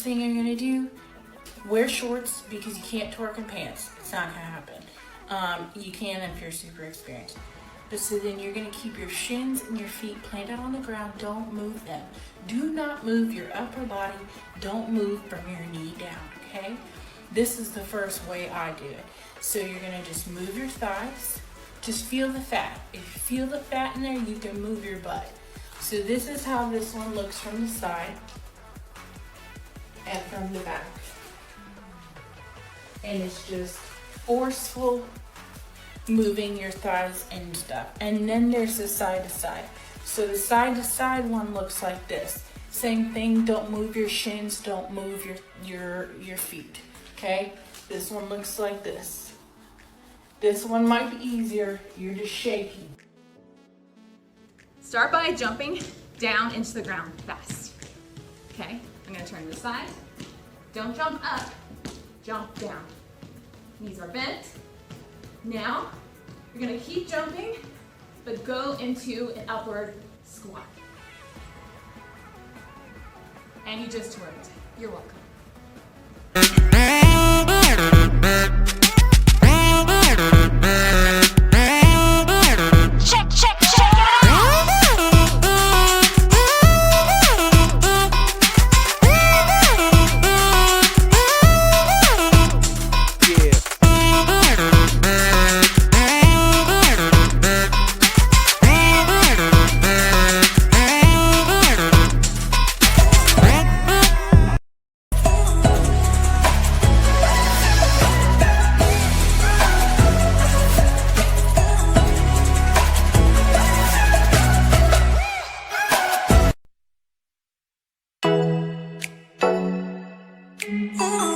thing you're gonna do, wear shorts because you can't twerk in pants. It's not gonna happen. You can if you're super experienced. But so then you're gonna keep your shins and your feet planted on the ground. Don't move them. Do not move your upper body. Don't move from your knee down, okay? This is the first way I do it. So you're gonna just move your thighs. Just feel the fat. If you feel the fat in there, you can move your butt. So this is how this one looks from the side and from the back. And it's just forceful moving your thighs and stuff. And then there's the side to side. So the side to side one looks like this. Same thing, don't move your shins, don't move your feet, okay? This one looks like this. This one might be easier, you're just shaking. Start by jumping down into the ground fast. Okay, I'm gonna turn to the side. Don't jump up, jump down. Knees are bent. Now, you're gonna keep jumping, but go into an upward squat. And you just twerked. You're welcome. Check, check, check it out! Oh.